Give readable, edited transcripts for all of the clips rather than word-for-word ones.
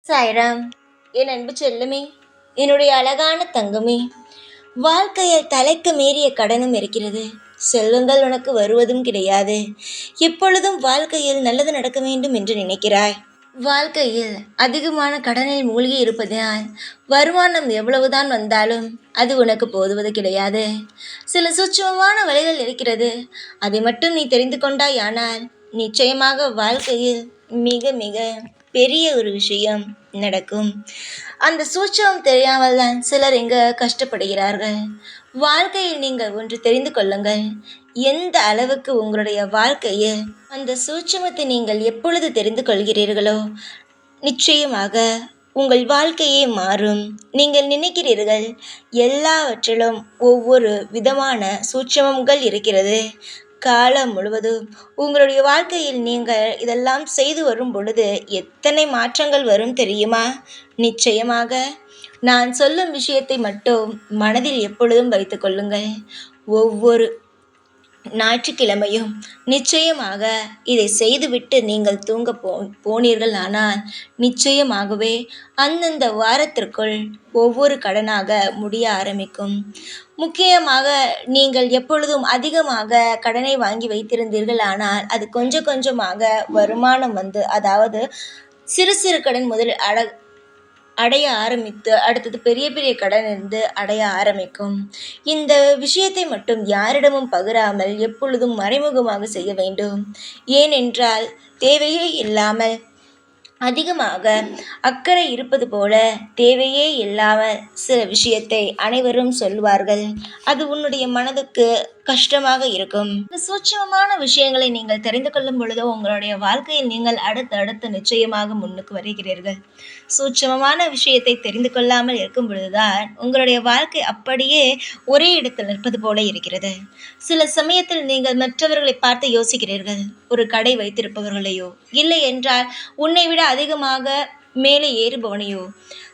சாய்ராம். என் அன்பு செல்லுமே, என்னுடைய அழகான தங்கமே, வாழ்க்கையில் தலைக்கு மீறிய கடனும் இருக்கிறது. செல்வங்கள் உனக்கு வருவதும் கிடையாது. எப்பொழுதும் வாழ்க்கையில் நல்லது நடக்க வேண்டும் என்று நினைக்கிறாய். வாழ்க்கையில் அதிகமான கடனில் மூழ்கி இருப்பதனால் வருமானம் எவ்வளவுதான் வந்தாலும் அது உனக்கு போதுவது கிடையாது. சில சூட்சமமான வழிகள் இருக்கிறது. அதை மட்டும் நீ தெரிந்து கொண்டாயானால் நிச்சயமாக வாழ்க்கையில் மிக மிக பெரிய ஒரு விஷயம் நடக்கும். அந்த சூட்சமம் தெரியாமல் தான் சிலர் இங்கு கஷ்டப்படுகிறார்கள். வாழ்க்கையில் நீங்கள் ஒன்று தெரிந்து கொள்ளுங்கள். எந்த அளவுக்கு உங்களுடைய வாழ்க்கையில் அந்த சூட்சமத்தை நீங்கள் எப்பொழுது தெரிந்து கொள்கிறீர்களோ நிச்சயமாக உங்கள் வாழ்க்கையே மாறும். நீங்கள் நினைக்கிறீர்கள் எல்லாவற்றிலும் ஒவ்வொரு விதமான சூட்சமங்கள் இருக்கிறது. காலம் முழுவதும் உங்களுடைய வாழ்க்கையில் நீங்கள் இதெல்லாம் செய்து வரும் பொழுது எத்தனை மாற்றங்கள் வரும் தெரியுமா? நிச்சயமாக நான் சொல்லும் விஷயத்தை மட்டும் மனதில் எப்பொழுதும் வைத்து கொள்ளுங்கள். ஒவ்வொரு ஞாயிற்றுக்கிழமையும் நிச்சயமாக இதை செய்துவிட்டு நீங்கள் தூங்க போனீர்கள் ஆனால் நிச்சயமாகவே அந்தந்த வாரத்திற்குள் ஒவ்வொரு கடனாக முடிய ஆரம்பிக்கும். முக்கியமாக நீங்கள் எப்பொழுதும் அதிகமாக கடனை வாங்கி வைத்திருந்தீர்கள் ஆனால் அது கொஞ்சம் கொஞ்சமாக வருமானம் வந்து, அதாவது சிறு சிறு கடன் முதல் அடைய ஆரம்பித்து அடுத்தது பெரிய பெரிய கடன் இருந்து அடைய ஆரம்பிக்கும். இந்த விஷயத்தை மட்டும் யாரிடமும் பகிராமல் எப்பொழுதும் மறைமுகமாக செய்ய வேண்டும். ஏனென்றால் தேவையே இல்லாமல் அதிகமாக அக்கறை இருப்பது போல தேவையே இல்லாமல் சில விஷயத்தை அனைவரும் சொல்வார்கள். அது உன்னுடைய மனதுக்கு கஷ்டமாக இருக்கும். இந்த சூட்சமமான விஷயங்களை நீங்கள் தெரிந்து கொள்ளும் பொழுதோ உங்களுடைய வாழ்க்கையில் நீங்கள் அடுத்து நிச்சயமாக முன்னுக்கு வருகிறீர்கள். சூட்சமமான விஷயத்தை தெரிந்து கொள்ளாமல் இருக்கும் பொழுதுதான் உங்களுடைய வாழ்க்கை அப்படியே ஒரே இடத்தில் நிற்பது போல இருக்கிறது. சில சமயத்தில் நீங்கள் மற்றவர்களை பார்த்து யோசிக்கிறீர்கள். ஒரு கடை வைத்திருப்பவர்களையோ இல்லை என்றால் உன்னை விட அதிகமாக மேலே ஏறுபவனையோ.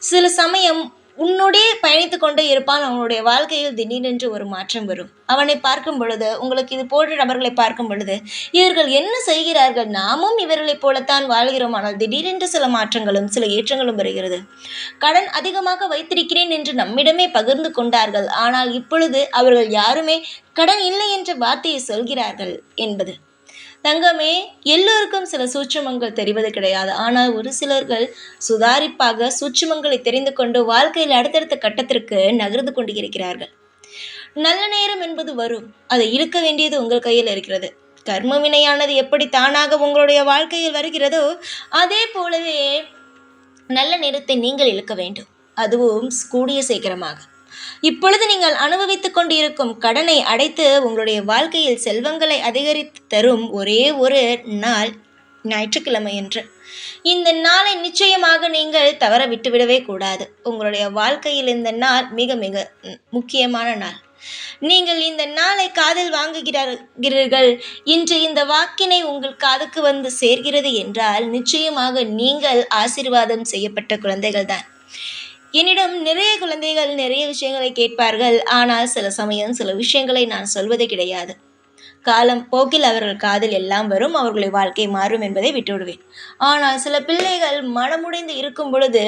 சில சமயம் உன்னுடைய பயணித்து கொண்டே இருப்பான். அவனுடைய வாழ்க்கையில் திடீரென்று ஒரு மாற்றம் வரும். அவனை பார்க்கும் பொழுது, உங்களுக்கு இது போன்ற நபர்களை பார்க்கும் பொழுது, இவர்கள் என்ன செய்கிறார்கள், நாமும் இவர்களைப் போலத்தான் வாழ்கிறோம், ஆனால் திடீரென்று சில மாற்றங்களும் சில ஏற்றங்களும் வருகிறது. கடன் அதிகமாக வைத்திருக்கிறேன் என்று நம்மிடமே பகிர்ந்து கொண்டார்கள். ஆனால் இப்பொழுது அவர்கள் யாருமே கடன் இல்லை என்ற வார்த்தையை சொல்கிறார்கள் என்பது. தங்கமே, எல்லோருக்கும் சில சூட்சமங்கள் தெரிவது கிடையாது. ஆனால் ஒரு சிலர்கள் சுதாரிப்பாக சூட்சமங்களை தெரிந்து கொண்டு வாழ்க்கையில் அடுத்தடுத்த கட்டத்திற்கு நகர்ந்து கொண்டு இருக்கிறார்கள். நல்ல நேரம் என்பது வரும். அதை இழுக்க வேண்டியது உங்கள் கையில் இருக்கிறது. கர்ம வினையானது எப்படி தானாக உங்களுடைய வாழ்க்கையில் வருகிறதோ அதே போலவே நல்ல நேரத்தை நீங்கள் இழுக்க வேண்டும். அதுவும் கூடிய சீக்கிரமாக. இப்பொழுது நீங்கள் அனுபவித்துக் கொண்டிருக்கும் கடனை அடைத்து உங்களுடைய வாழ்க்கையில் செல்வங்களை அதிகரித்து தரும் ஒரே ஒரு நாள் ஞாயிற்றுக்கிழமை என்று. இந்த நாளை நிச்சயமாக நீங்கள் தவற விட்டுவிடவே கூடாது. உங்களுடைய வாழ்க்கையில் இந்த நாள் மிக மிக முக்கியமான நாள். நீங்கள் இந்த நாளை காதில் வாங்குகிறீர்கள். இன்று இந்த வாக்கினை உங்கள் காதுக்கு வந்து சேர்கிறது என்றால் நிச்சயமாக நீங்கள் ஆசீர்வாதம் செய்யப்பட்ட குழந்தைகள் தான். என்னிடம் நிறைய குழந்தைகள் நிறைய விஷயங்களை கேட்பார்கள். ஆனால் சில சமயம் சில விஷயங்களை நான் சொல்வது கிடையாது. காலம் போக்கில் அவர்கள் காதில் எல்லாம் வரும். அவர்களுடைய வாழ்க்கை மாறும் என்பதை விட்டுவிடுவேன். ஆனால் சில பிள்ளைகள் மனமுடைந்து இருக்கும் பொழுது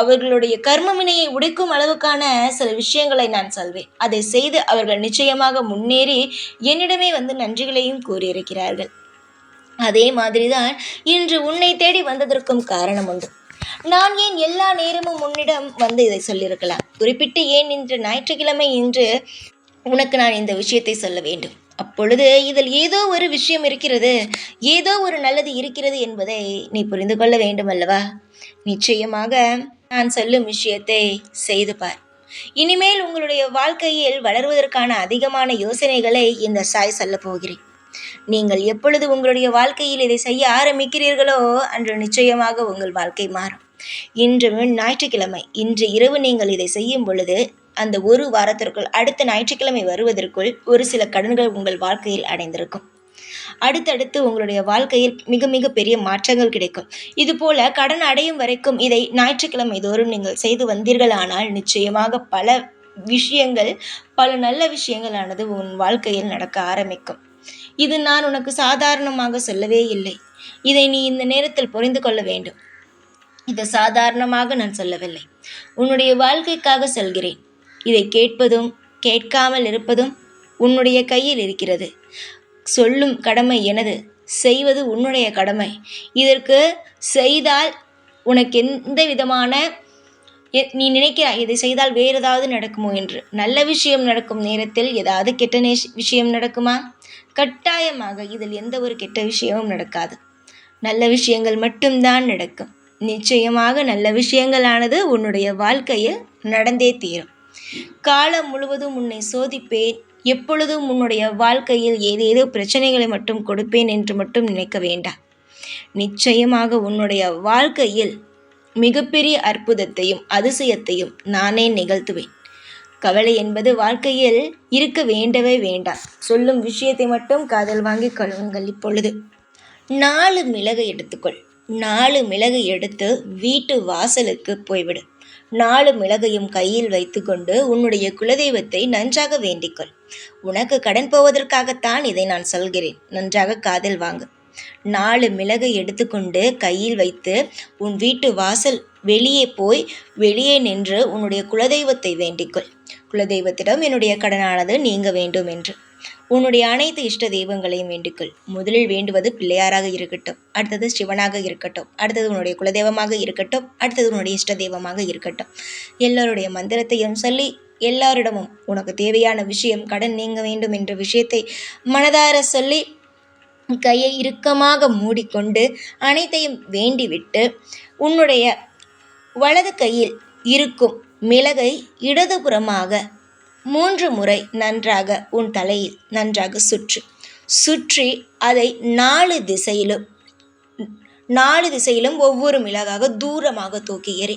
அவர்களுடைய கர்மவினையை உடைக்கும் அளவுக்கான சில விஷயங்களை நான் சொல்வேன். அதை செய்து அவர்கள் நிச்சயமாக முன்னேறி என்னிடமே வந்து நன்றிகளையும் கூறியிருக்கிறார்கள். அதே மாதிரிதான் இன்று உன்னை தேடி வந்ததற்கும் காரணம் உண்டு. நான் ஏன் எல்லா நேரமும் உன்னிடம் வந்து இதை சொல்லியிருக்கலாம். குறிப்பிட்டு ஏன் இன்று ஞாயிற்றுக்கிழமை இன்று உனக்கு நான் இந்த விஷயத்தை சொல்ல வேண்டும். அப்பொழுது இதில் ஏதோ ஒரு விஷயம் இருக்கிறது, ஏதோ ஒரு நல்லது இருக்கிறது என்பதை நீ புரிந்து கொள்ள வேண்டும் அல்லவா? நிச்சயமாக நான் சொல்லும் விஷயத்தை செய்து பார். இனிமேல் உங்களுடைய வாழ்க்கையில் வளர்வதற்கான அதிகமான யோசனைகளை இந்த சாய் சொல்ல போகிறேன். நீங்கள் எப்பொழுது உங்களுடைய வாழ்க்கையில் இதை செய்ய ஆரம்பிக்கிறீர்களோ அன்று நிச்சயமாக உங்கள் வாழ்க்கை மாறும். இன்று ஞாயிற்றுக்கிழமை, இன்று இரவு நீங்கள் இதை செய்யும் பொழுது அந்த ஒரு வாரத்திற்குள் அடுத்த ஞாயிற்றுக்கிழமை வருவதற்குள் ஒரு சில கடன்கள் உங்கள் வாழ்க்கையில் அடைந்திருக்கும். அடுத்தடுத்து உங்களுடைய வாழ்க்கையில் மிக மிக பெரிய மாற்றங்கள் கிடைக்கும். இதுபோல கடன் அடையும் வரைக்கும் இதை ஞாயிற்றுக்கிழமை தோறும் நீங்கள் செய்து வந்தீர்களானால் நிச்சயமாக பல விஷயங்கள், பல நல்ல விஷயங்களானது உன் வாழ்க்கையில் நடக்க ஆரம்பிக்கும். இது நான் உனக்கு சாதாரணமாக சொல்லவே இல்லை. இதை நீ இந்த நேரத்தில் புரிந்து கொள்ள வேண்டும். இதை சாதாரணமாக நான் சொல்லவில்லை. உன்னுடைய வாழ்க்கைக்காக சொல்கிறேன். இதை கேட்பதும் கேட்காமல் இருப்பதும் உன்னுடைய கையில் இருக்கிறது. சொல்லும் கடமை எனது, செய்வது உன்னுடைய கடமை. இதற்கு செய்தால் உனக்கு எந்த விதமான நீ நினைக்கிறாய் இதை செய்தால் வேறு ஏதாவது நடக்குமோ என்று. நல்ல விஷயம் நடக்கும் நேரத்தில் ஏதாவது கெட்ட விஷயம் நடக்குமா? கட்டாயமாக இதில் எந்த ஒரு கெட்ட விஷயமும் நடக்காது. நல்ல விஷயங்கள் மட்டும்தான் நடக்கும். நிச்சயமாக நல்ல விஷயங்களானது உன்னுடைய வாழ்க்கையில் நடந்தே தீரும். காலம் முழுவதும் உன்னை சோதிப்பேன், எப்பொழுதும் உன்னுடைய வாழ்க்கையில் ஏதேதோ பிரச்சனைகளை மட்டும் கொடுப்பேன் என்று மட்டும் நினைக்க வேண்டாம். நிச்சயமாக உன்னுடைய வாழ்க்கையில் மிகப்பெரிய அற்புதத்தையும் அதிசயத்தையும் நானே நிகழ்த்துவேன். கவலை என்பது வாழ்க்கையில் இருக்க வேண்டவே வேண்டாம். சொல்லும் விஷயத்தை மட்டும் காதில் வாங்கி கொள்ளுங்கள். இப்பொழுது 4 மிளகை எடுத்துக்கொள். 4 மிளகை எடுத்து வீட்டு வாசலுக்கு போய்விடு. 4 மிளகையும் கையில் வைத்துக்கொண்டு உன்னுடைய குலதெய்வத்தை நன்றாக வேண்டிக்கொள். உனக்கு கடன் போவதற்காகத்தான் இதை நான் சொல்கிறேன். நன்றாக காதில் வாங்கு. 4 மிளகை எடுத்துக்கொண்டு கையில் வைத்து உன் வீட்டு வாசல் வெளியே போய் வெளியே நின்று உன்னுடைய குலதெய்வத்தை வேண்டிக்கொள். குலதெய்வத்திடம் என்னுடைய கடனானது நீங்க வேண்டும் என்று உன்னுடைய அனைத்து இஷ்ட தெய்வங்களையும் வேண்டிக்கொள். முதலில் வேண்டுவது பிள்ளையாராக இருக்கட்டும், அடுத்தது சிவனாக இருக்கட்டும், அடுத்தது உன்னுடைய குலதெய்வமாக இருக்கட்டும், அடுத்தது உன்னுடைய இஷ்ட தெய்வமாக இருக்கட்டும். எல்லோருடைய மந்திரத்தையும் சொல்லி எல்லாரிடமும் உனக்கு தேவையான விஷயம் கடன் நீங்க வேண்டும் என்ற விஷயத்தை மனதார சொல்லி கையை இறுக்கமாக மூடிக்கொண்டு அனைத்தையும் வேண்டிவிட்டு உன்னுடைய வலது கையில் இருக்கும் மிளகை இடதுபுறமாக 3 முறை நன்றாக உன் தலையில் நன்றாக சுற்றி அதை 4 திசையிலும் ஒவ்வொரு மிளகாக தூரமாக தூக்கி எறி.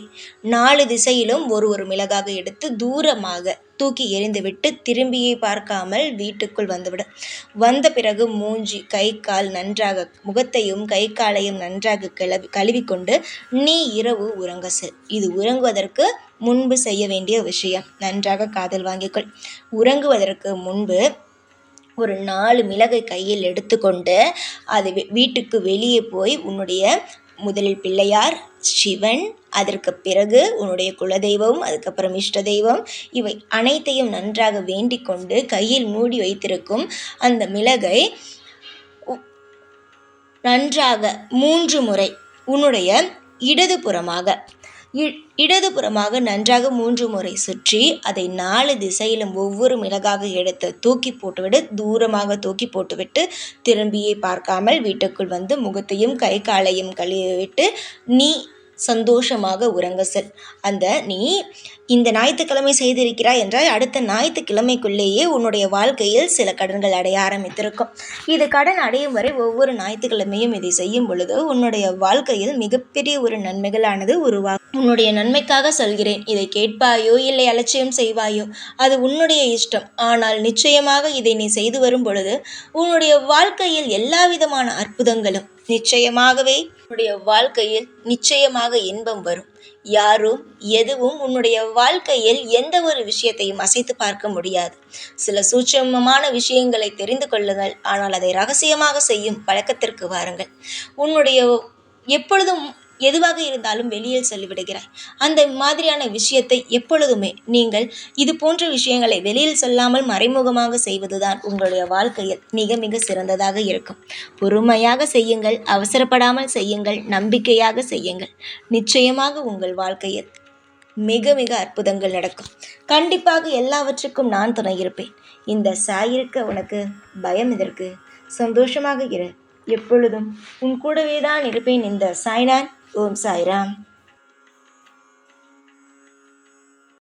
4 திசையிலும் ஒரு மிளகாக எடுத்து தூரமாக தூக்கி எறிந்துவிட்டு திரும்பியே பார்க்காமல் வீட்டுக்குள் வந்துவிடு. வந்த பிறகு மூஞ்சி கை கால் நன்றாக முகத்தையும் கை காலையும் நன்றாக கழுவிக்கொண்டு நீ இரவு உறங்க செல். இது உறங்குவதற்கு முன்பு செய்ய வேண்டிய விஷயம். நன்றாக காதில் வாங்கிக்கொள். உறங்குவதற்கு முன்பு ஒரு 4 மிளகை கையில் எடுத்துக்கொண்டு அது வீட்டுக்கு வெளியே போய் உன்னுடைய முதலில் பிள்ளையார், சிவன், அதற்கு பிறகு உன்னுடைய குலதெய்வம், அதுக்கப்புறம் இஷ்ட தெய்வம், இவை அனைத்தையும் நன்றாக வேண்டிக் கொண்டு கையில் மூடி வைத்திருக்கும் அந்த மிளகை நன்றாக 3 முறை உன்னுடைய இடதுபுறமாக நன்றாக 3 முறை சுற்றி அதை 4 திசையிலும் ஒவ்வொரு மிளகாக எடுத்து தூக்கி போட்டுவிட்டு தூரமாக தூக்கி போட்டுவிட்டு திரும்பியே பார்க்காமல் வீட்டுக்குள் வந்து முகத்தையும் கை காலையும் கழுவிவிட்டு நீ சந்தோஷமாக உறங்க செல். நீ இந்த ஞாயிற்றுக்கிழமை செய்திருக்கிறாய் என்றால் அடுத்த ஞாயிற்றுக்கிழமைக்குள்ளேயே உன்னுடைய வாழ்க்கையில் சில கடன்கள் அடைய ஆரம்பித்திருக்கும். இது கடன் அடையும் வரை ஒவ்வொரு ஞாயிற்றுக்கிழமையும் இதை செய்யும் பொழுது உன்னுடைய வாழ்க்கையில் மிகப்பெரிய ஒரு நன்மைகளானது உருவாகும். உன்னுடைய நன்மைக்காக சொல்கிறேன். இதை கேட்பாயோ இல்லை அலட்சியம் செய்வாயோ அது உன்னுடைய இஷ்டம். ஆனால் நிச்சயமாக இதை நீ செய்து வரும் பொழுது உன்னுடைய வாழ்க்கையில் எல்லா விதமான அற்புதங்களும் நிச்சயமாகவே உன்னுடைய வாழ்க்கையில் நிச்சயமாக இன்பம் வரும். யாரும் எதுவும் உன்னுடைய வாழ்க்கையில் எந்த ஒரு விஷயத்தையும் அசைத்து பார்க்க முடியாது. சில சூட்சமமான விஷயங்களை தெரிந்து கொள்ளுங்கள். ஆனால் அதை ரகசியமாக செய்யும் பழக்கத்திற்கு வாருங்கள். உன்னுடைய எப்பொழுதும் எதுவாக இருந்தாலும் வெளியில் சொல்லிவிடுகிறாய். அந்த மாதிரியான விஷயத்தை எப்பொழுதுமே நீங்கள் இது போன்ற விஷயங்களை வெளியில் சொல்லாமல் மறைமுகமாக செய்வதுதான் உங்களுடைய வாழ்க்கையில் மிக மிக சிறந்ததாக இருக்கும். பொறுமையாக செய்யுங்கள், அவசரப்படாமல் செய்யுங்கள், நம்பிக்கையாக செய்யுங்கள். நிச்சயமாக உங்கள் வாழ்க்கையில் மிக மிக அற்புதங்கள் நடக்கும். கண்டிப்பாக எல்லாவற்றுக்கும் நான் துணை இருப்பேன். இந்த சாயிருக்க உனக்கு பயம் எதற்கு? சந்தோஷமாக இரு. எப்பொழுதும் உன் கூடவே தான் இருப்பேன். இந்த சாய்நான். ஓம் சாய்ராம்.